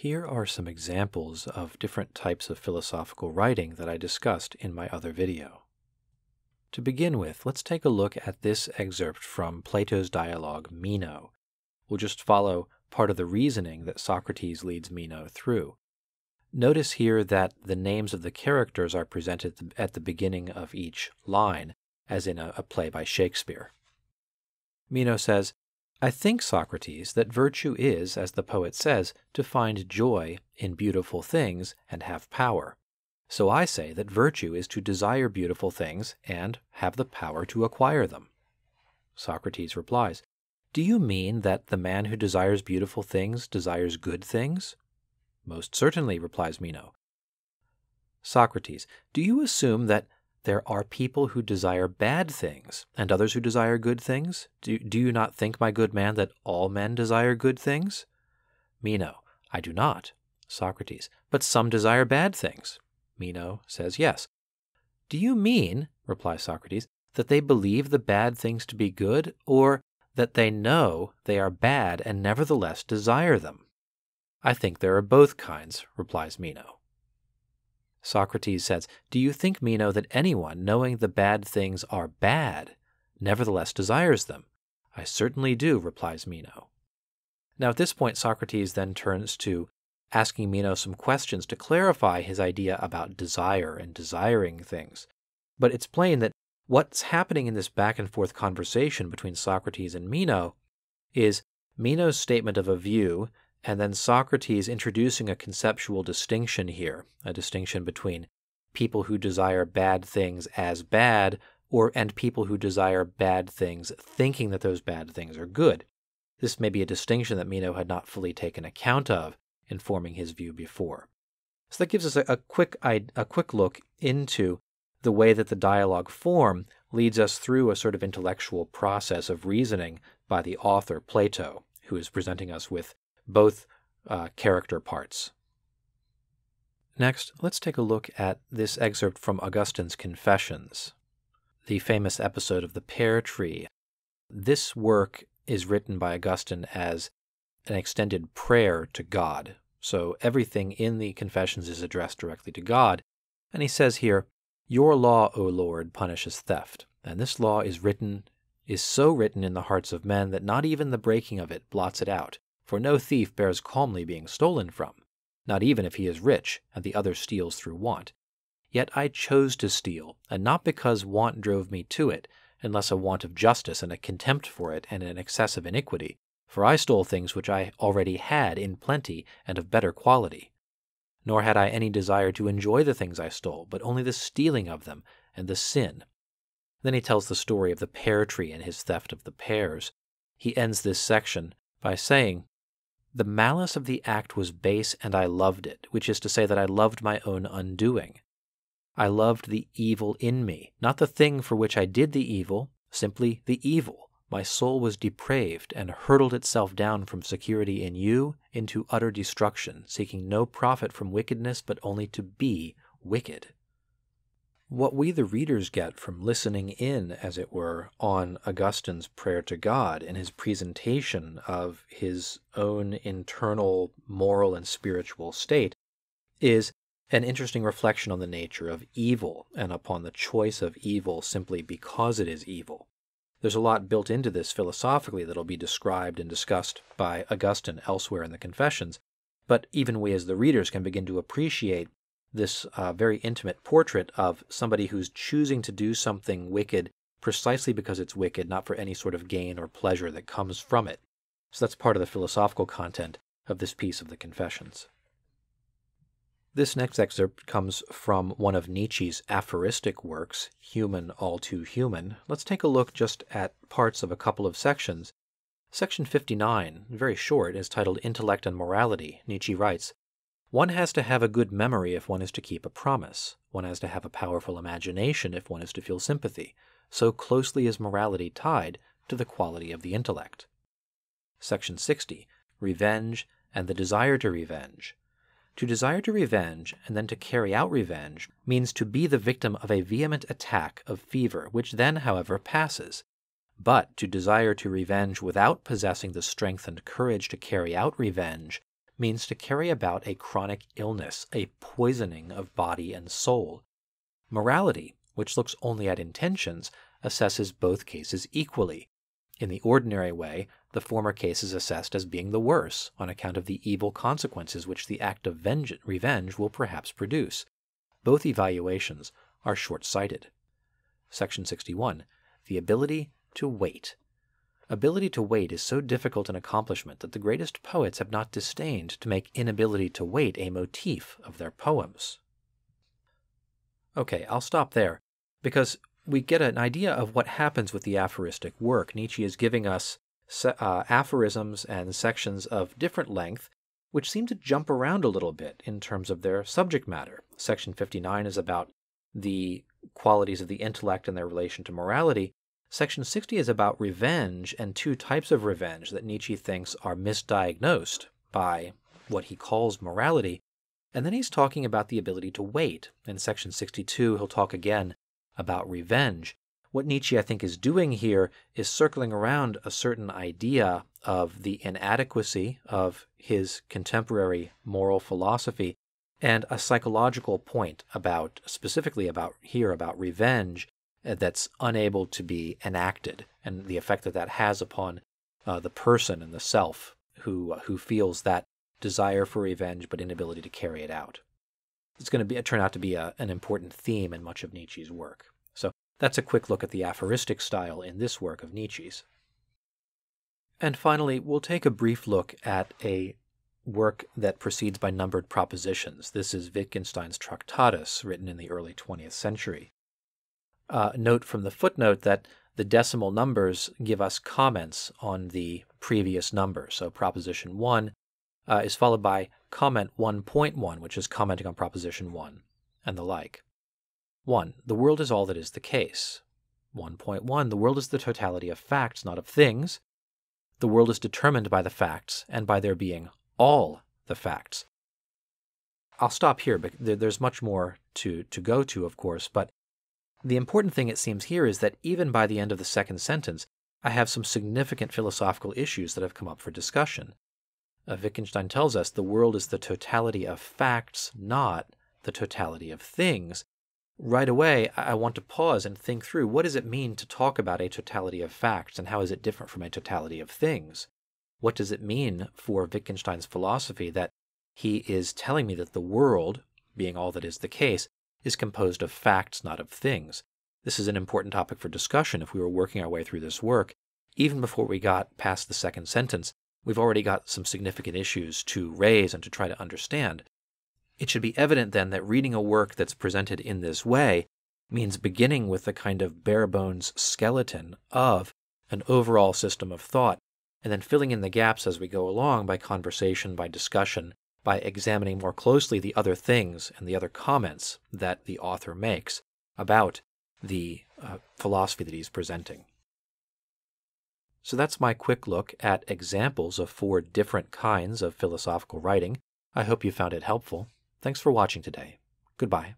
Here are some examples of different types of philosophical writing that I discussed in my other video. To begin with, let's take a look at this excerpt from Plato's dialogue, Meno. We'll just follow part of the reasoning that Socrates leads Meno through. Notice here that the names of the characters are presented at the beginning of each line, as in a play by Shakespeare. Meno says, "I think, Socrates, that virtue is, as the poet says, to find joy in beautiful things and have power. So I say that virtue is to desire beautiful things and have the power to acquire them." Socrates replies, "Do you mean that the man who desires beautiful things desires good things?" "Most certainly," replies Meno. Socrates, "Do you assume that there are people who desire bad things and others who desire good things? Do you not think, my good man, that all men desire good things?" Meno, "I do not." Socrates, "But some desire bad things." Meno says, "Yes." "Do you mean," replies Socrates, "that they believe the bad things to be good, or that they know they are bad and nevertheless desire them?" "I think there are both kinds," replies Meno. Socrates says, "Do you think, Meno, that anyone, knowing the bad things are bad, nevertheless desires them?" "I certainly do," replies Meno. Now at this point, Socrates then turns to asking Meno some questions to clarify his idea about desire and desiring things. But it's plain that what's happening in this back-and-forth conversation between Socrates and Meno is Meno's statement of a view, and then Socrates introducing a conceptual distinction here, a distinction between people who desire bad things as bad, and people who desire bad things thinking that those bad things are good. This may be a distinction that Meno had not fully taken account of in forming his view before. So that gives us a quick look into the way that the dialogue form leads us through a sort of intellectual process of reasoning by the author, Plato, who is presenting us with both character parts. Next, let's take a look at this excerpt from Augustine's Confessions, the famous episode of the pear tree. This work is written by Augustine as an extended prayer to God. So everything in the Confessions is addressed directly to God. And he says here, "Your law, O Lord, punishes theft, and this law is so written in the hearts of men that not even the breaking of it blots it out. For no thief bears calmly being stolen from, not even if he is rich and the other steals through want. Yet I chose to steal, and not because want drove me to it, unless a want of justice and a contempt for it and an excess of iniquity. For I stole things which I already had in plenty and of better quality. Nor had I any desire to enjoy the things I stole, but only the stealing of them and the sin." Then he tells the story of the pear tree and his theft of the pears. He ends this section by saying, "The malice of the act was base, and I loved it," which is to say that I loved my own undoing. I loved the evil in me, not the thing for which I did the evil, simply the evil. My soul was depraved and hurled itself down from security in you into utter destruction, seeking no profit from wickedness, but only to be wicked. What we the readers get from listening in, as it were, on Augustine's prayer to God and his presentation of his own internal moral and spiritual state is an interesting reflection on the nature of evil and upon the choice of evil simply because it is evil. There's a lot built into this philosophically that will be described and discussed by Augustine elsewhere in the Confessions, but even we as the readers can begin to appreciate this very intimate portrait of somebody who's choosing to do something wicked precisely because it's wicked, not for any sort of gain or pleasure that comes from it. So that's part of the philosophical content of this piece of the Confessions. This next excerpt comes from one of Nietzsche's aphoristic works, Human All Too Human. Let's take a look just at parts of a couple of sections. Section 59, very short, is titled Intellect and Morality. Nietzsche writes, "One has to have a good memory if one is to keep a promise. One has to have a powerful imagination if one is to feel sympathy. So closely is morality tied to the quality of the intellect." Section 60, Revenge and the Desire to Revenge. To desire to revenge and then to carry out revenge means to be the victim of a vehement attack of fever, which then, however, passes. But to desire to revenge without possessing the strength and courage to carry out revenge means to carry about a chronic illness, a poisoning of body and soul. Morality, which looks only at intentions, assesses both cases equally. In the ordinary way, the former case is assessed as being the worse, on account of the evil consequences which the act of revenge will perhaps produce. Both evaluations are short-sighted. Section 61. The ability to wait. Ability to wait is so difficult an accomplishment that the greatest poets have not disdained to make inability to wait a motif of their poems. Okay, I'll stop there, because we get an idea of what happens with the aphoristic work. Nietzsche is giving us aphorisms and sections of different length, which seem to jump around a little bit in terms of their subject matter. Section 59 is about the qualities of the intellect and their relation to morality. Section 60 is about revenge and two types of revenge that Nietzsche thinks are misdiagnosed by what he calls morality. And then he's talking about the ability to wait. In section 62, he'll talk again about revenge. What Nietzsche, I think, is doing here is circling around a certain idea of the inadequacy of his contemporary moral philosophy and a psychological point specifically about revenge that's unable to be enacted, and the effect that has upon the person and the self who feels that desire for revenge but inability to carry it out. It's going to turn out to be an important theme in much of Nietzsche's work. So that's a quick look at the aphoristic style in this work of Nietzsche's. And finally, we'll take a brief look at a work that proceeds by numbered propositions. This is Wittgenstein's Tractatus, written in the early 20th century. Note from the footnote that the decimal numbers give us comments on the previous number. So proposition 1 is followed by comment 1.1, which is commenting on proposition 1, and the like. 1. The world is all that is the case. 1.1. The world is the totality of facts, not of things. The world is determined by the facts, and by there being all the facts. I'll stop here, but there's much more to go to, of course, but the important thing, it seems here, is that even by the end of the second sentence, I have some significant philosophical issues that have come up for discussion. Wittgenstein tells us the world is the totality of facts, not the totality of things. Right away, I want to pause and think through, what does it mean to talk about a totality of facts, and how is it different from a totality of things? What does it mean for Wittgenstein's philosophy that he is telling me that the world, being all that is the case, is composed of facts, not of things? This is an important topic for discussion if we were working our way through this work. Even before we got past the second sentence, we've already got some significant issues to raise and to try to understand. It should be evident then that reading a work that's presented in this way means beginning with the kind of bare-bones skeleton of an overall system of thought, and then filling in the gaps as we go along by conversation, by discussion, by examining more closely the other things and the other comments that the author makes about the philosophy that he's presenting. So that's my quick look at examples of 4 different kinds of philosophical writing. I hope you found it helpful. Thanks for watching today. Goodbye.